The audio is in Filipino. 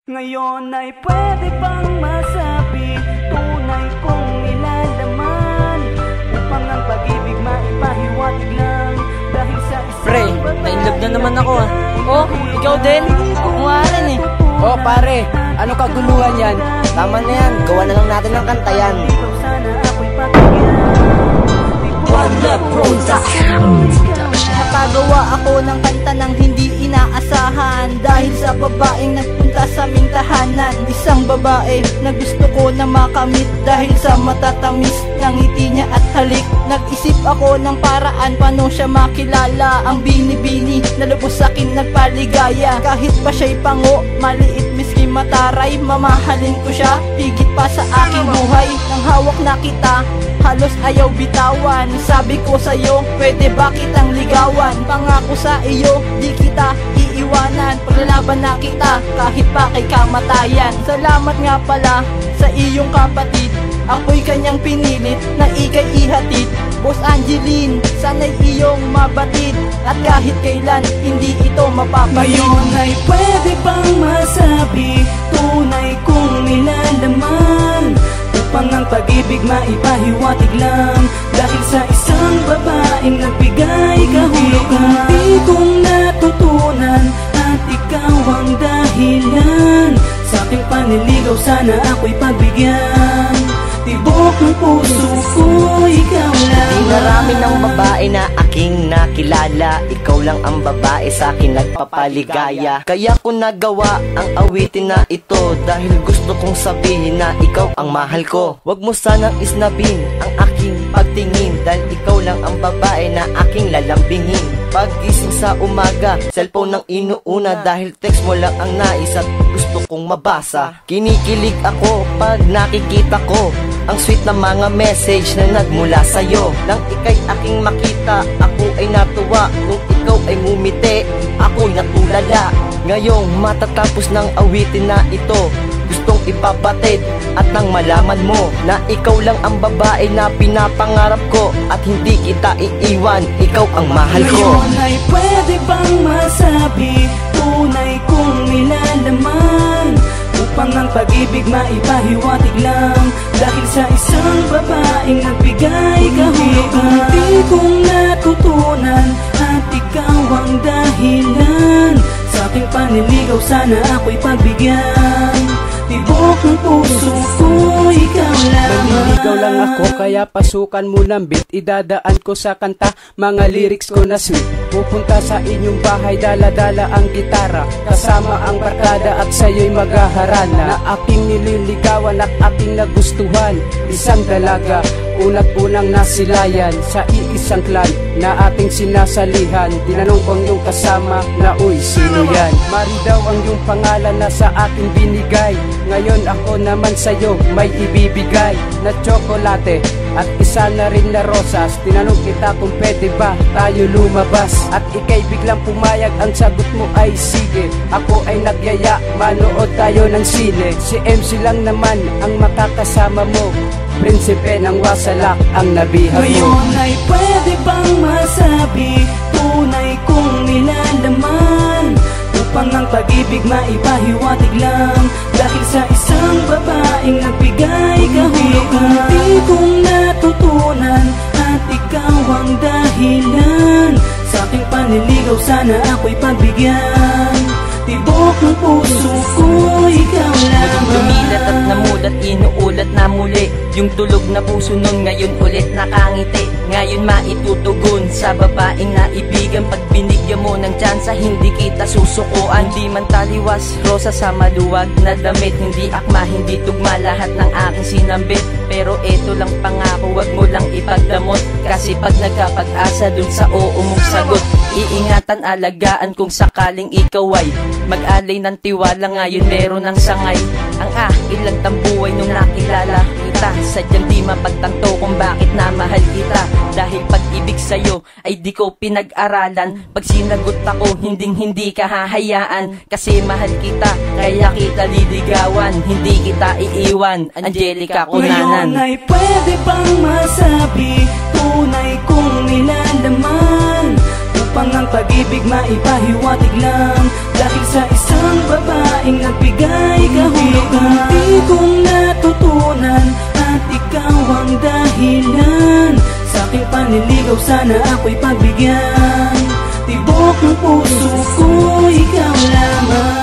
Ngayon ay pwede bang masabi tunay kong nilalaman upang ang pag-ibig maipahiwatig lang dahil sa isang Pre, na-inlove na naman ako ah. Oh, ikaw din? Kungaran eh. Oh pare, ano kaguluhan yan? Tama na yan, gawa na lang natin ng kanta yan. Nakagawa ako ng kanta ng hindi inaasahan dahil sa babaeng nagpunta sa aming tahanan. Isang babae na gusto ko na makamit dahil sa matatamis ng ngiti niya at halik. Nag-isip ako ng paraan paano siya makilala. Ang bini-bini na lubos sa'kin nagpaligaya. Kahit pa siya'y pango, maliit miski mataray, mamahalin ko siya higit pa sa aking buhay. Nang hawak na kita, halos ayaw bitawan. Sabi ko sa'yo, pwede ba kitang ligawan? Pangako sa iyo, di kita iiwanan. Paglalaban na kita, kahit pa kay kamatayan. Salamat nga pala sa iyong kapatid, ako'y kanyang pinilit na ikay ihatid. Boss Angeline, sana'y iyong mabatid at kahit kailan hindi ito mapapatid. Ngayon ay pwede bang masabi tunay kong nilalaman upang ang pag-ibig maipahiwatig lang dahil sa isang babaeng nagbigay kahulugan. Di kong natutunan at ikaw ang dahilan sa aking panliligaw, sana ako'y pagbigyan. Tibok ng puso ko, ikaw lang. Marami ng babae na aking nakilala, ikaw lang ang babae sa akin nagpapaligaya. Kaya ko nagawa ang awitin na ito dahil gusto kong sabihin na ikaw ang mahal ko. Wag mo sanang isnabin ang aking pagtingin dahil ikaw lang ang babae na aking lalambingin. Pag-gising sa umaga, cellphone ng inuuna dahil text mo lang ang nais at gusto kong mabasa. Kinikilig ako pag nakikita ko ang sweet na mga message na nagmula sa'yo. Nang ika'y aking makita, ako ay natuwa. Kung ikaw ay ngumiti, ako'y natulala. Ngayong matatapos ng awitin na ito, gustong ipabatid at nang malaman mo na ikaw lang ang babae na pinapangarap ko at hindi kita iiwan, ikaw ang mahal ko. Ngayon ay pwede bang masabi tunay kong nilalaman upang ang pag-ibig maipahiwatig lang dahil sa isang babaeng nagbigay kahulugan. Di kong natutunan at ikaw ang dahilan sa aking panliligaw, sana ako'y pagbigyan. Tibok ng puso ko, ikaw lang. Nanliligaw lang ako kaya pasukan mo ng beat. Idadaan ko sa kanta, mga lyrics ko na sweet. Pupunta sa inyong bahay, dala-dala ang gitara, kasama ang barkada at sa'yo'y maghaharana. Na aking nililigawan at aking nagustuhan, isang dalaga, unat-unang nasilayan sa iisang clan na ating sinasalihan. Tinanong ko ang iyong kasama na uy, sino yan? Mari daw ang iyong pangalan na sa aking binigay. Ngayon ako naman sa'yo may ibibigay na tsokolate at isa na rin na rosas. Tinanong kita kung pwede ba tayo lumabas at ika'y biglang pumayag, ang sagot mo ay sige. Ako ay nagyaya, manood tayo ng sine. Si MC lang naman ang makakasama mo, prinsipe ng Wasalak ang nabihag mo. Ngayon ay pwede bang masabi tunay kong nilalaman upang ang pag-ibig maipahiwatig lang dahil sa isang babaeng nagbigay kahulugan. Di kong natutunan at ikaw ang dahilan sa aking panliligaw, sana ako'y pagbigyan. Tibok ng puso ko, ikaw lang. Dumilat at namulat, inuulat na muli yung tulog na puso nun, ngayon ulit nakangiti. Ngayon maitutugon sa babaeng naibigan. Pag binigyan mo ng tsansa, hindi kita susukuan. Di man taliwas, rosa sa maluwag na damit. Hindi akma, hindi tugma lahat ng aking sinambit. Pero eto lang pangako, wag mo lang ipagdamot. Kasi pag nagkapag-asa dun sa oo mong sagot, iingatan, alagaan kung sakaling ikaw ay mag-alay ng tiwala. Ngayon meron ng sangay ang ilang tambuhay nung nakilala kita. Sadyang di mapagtanto kung bakit namahal kita. Dahil pag-ibig sa'yo ay di ko pinag-aralan. Pag sinagot ako, hindi ka hahayaan. Kasi mahal kita, kaya kita liligawan. Hindi kita iiwan, Angelica Cunanan. Ngayon ay pwede bang masabi tunay kong nilalaman Upang ang pag-ibig maipahiwatig lang dahil sa isang babaeng nagbigay kahulugan. Unti kong natutunan at ikaw ang dahilan sa aking panliligaw, sana ako'y pagbigyan. Tibok ng puso ko, ikaw lamang.